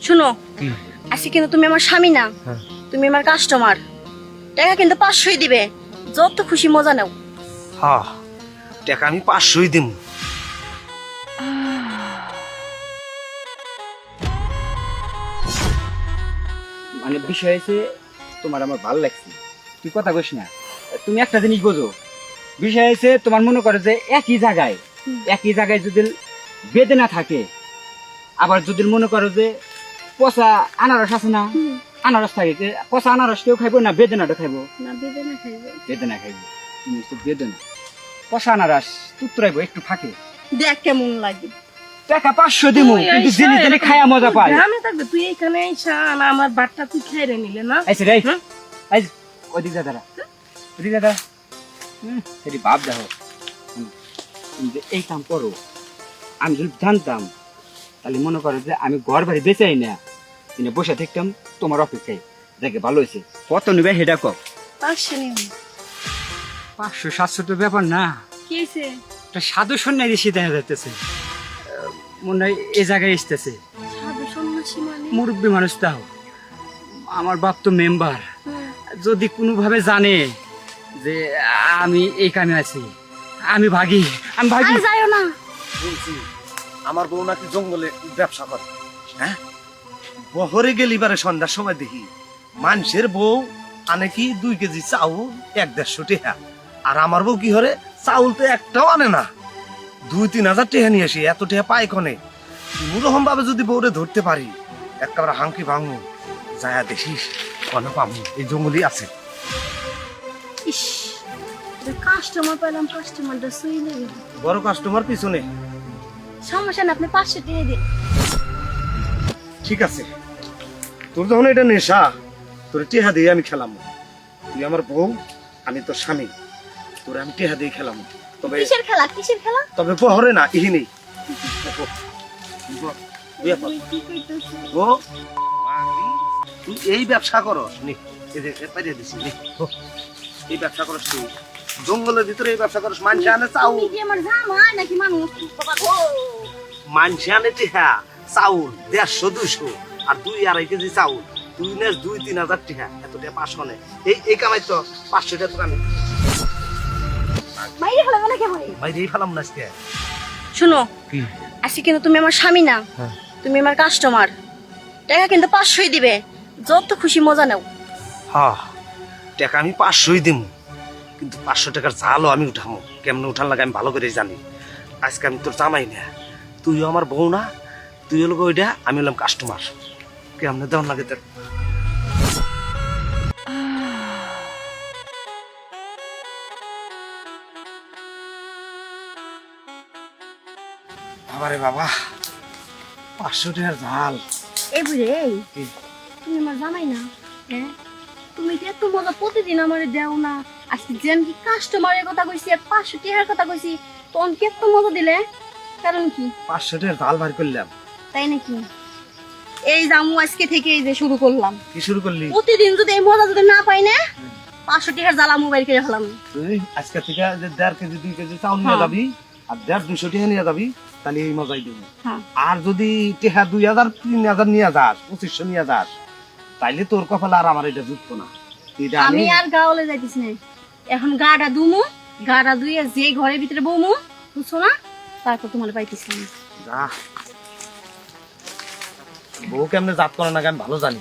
শুনো, আজকে কিন্তু তুমি আমার স্বামী না, তুমি আমার কাস্টমার। টাকা কিন্তু 500ই দিবে, যত খুশি মজা নাও। হ্যাঁ, টাকা আমি 500ই দিব। মানে বিষয় হয়েছে, তোমার আমার ভালো লাগছে, তুই কথা কইস না। তুমি একটা জিনিস বোঝো, বিষয় হয়েছে তোমার মনে করো যে একই জায়গায় যদি বেদনা থাকে, আবার যদি মনে করো যে পচা আনারস আছে না, আনারস থাকে, পচা আনারস কেউ খাইবো না বেদনাটা খাইবো না, বেদনা খাইবে। বেদনা খাইবো। তুমি তো বেদনা, পচা আনারস তুত্তরাইবো একটু ফাঁকে, দেখ কেমন লাগে। টাকা 500 দিমু, কিন্তু জিনিস জানি খায়া মজা পাই। আমি থাকবে তুই এখানে আইসা না আমার বাটটা তুই খেয়ে নিলে না। আইছে রে, আইছে ওদিক যা দাঁড়া, ওদিক যা দাঁড়া। সেটি ভাব দেখো, তুমি যে এই কাম করো, আমি যদি জানতাম তাহলে মনে করো যে আমি ঘর বাড়ি বেচাই না, কিনে বসে থাকতাম তোমার অপেক্ষায়। দেখে ভালো হয়েছে, কত নিবে হেডা কও। 500 নিও। 500-700 তো ব্যাপার না, কি হইছে? একটা সাধু সন্ন্যাসী দেখা যাইতেছে, মনে হয় এ জায়গায় এসতেছে। সাধু সন্ন্যাসী মানে? মুরব্বী মানুষ তাও, আমার বাপ তো মেম্বার, যদি কোনোভাবে জানে যে আমি এই কামে আছি, আমি ভাগি। আরে যাইও না। বলছি আমার বউ নাকি জঙ্গলে ব্যবসা করে। হ্যাঁ, বহরে গেলি বারে সন্ধ্যার সময় দেখি মানুষের বউ আনে কি 2 কেজি চাউল 1-150 টাকা, আর আমার বউ কি হরে চাউল তো একটাও আনে না, 2-3 হাজার টাকা নিয়ে আসি। এত টাকা পাই কনে? কোনোরকম ভাবে যদি বউরে ধরতে পারি, একেবারে হাঙ্কি ভাঙু যায়া দেখিস কনে পাবো। এই জঙ্গলই আছে। ইস, কাস্টমার পেলাম, কাস্টমারটা সই লাগে। বড় কাস্টমার পিছনে। সমস্যা না, আপনি 500 দিয়ে দিন। ঠিক আছে, তোর যখন এটা নেশা, তোর টেহা দিয়ে আমি খেলাম। তুই আমার বউ, আমি তোর স্বামী, তোর আমি টেহা দিয়ে খেলাম। তবে কিসের খেলা, কিসের খেলা? তবে বহরে না, ইহি নেই। কি কইতেছ? তুই এই ব্যবসা করস নি, পাইয়ে দিছি নি। এই ব্যবসা করস তুই, জঙ্গলের ভিতরে এই ব্যবসা করস। মানুষ আনে চাউল, তুমি কি আমার জামাই নাকি মানুষ? বাবা গো, মানুষ আনে টেহা চাউল 150-200, আর 2-2.5 কেজি চাউল তুই নেস 2-3 হাজার টাকা। এত টাকা 500 নে, এই কামাই তো 500 টাকা তোর আমি মাইরে ফেলা না কেমন? বাইরে ফেলাম না আজকে। শুনো, কি? আজকে কিন্তু তুমি আমার স্বামী না, তুমি আমার কাস্টমার। টাকা কিন্তু 500ই দিবে, যত খুশি মজা নাও। হ্যাঁ, টাকা আমি 500ই দিব, কিন্তু 500 টাকার জালও আমি উঠামো। কেমনে উঠান লাগে আমি ভালো করে জানি। আজকে আমি তোর জামাই না, তুইও আমার বউ না, তুই হলো ওইটা, আমি হলাম কাস্টমার। কেমনে দেওয়ান লাগে তোর? বাবারে বাবা, 500 টাকার জাল। এই বুঝে, কি? তুমি আমার জামাই না? হ্যাঁ, তুমি তো এত মজা প্রতিদিন আমারে দেও না। আজকে যে আমি কাস্টমারের কথা কইছি, 500 টাকার কথা কইছি, তখন কি এত মজা দিলে? কারণ কি? 500 টাকার জাল বার করলাম। তাই নাকি? এই জামু আজকে থেকে এই যে শুরু করলাম। কি শুরু করলি? প্রতিদিন যদি এই মজা যদি না পাই না, 500 টাকার জ্বালা মোবাইল কিনে ফেলাম। তুই আজকে থেকে 1.5 কেজি 2 কেজি চাউল নিয়ে যাবি, আর 150-200 টাকা নিয়ে যাবি, তাহলে এই মজাই দিব। হ্যাঁ। আর যদি টেহা 2000-3000 নিয়ে যাস, 2500 নিয়ে যাস, তাইলে তোর কপালে আর আমার এটা জুটতো না। এটা আমি আর গাওলে যাইতেছি না, এখন গাটা দুমু, গাটা দুইয়া যে ঘরের ভিতরে বমু, বুঝছো না? তারপর তোমার পাইতেছি না। যা, বউ কেমনে জাত করে না আমি ভালো জানি।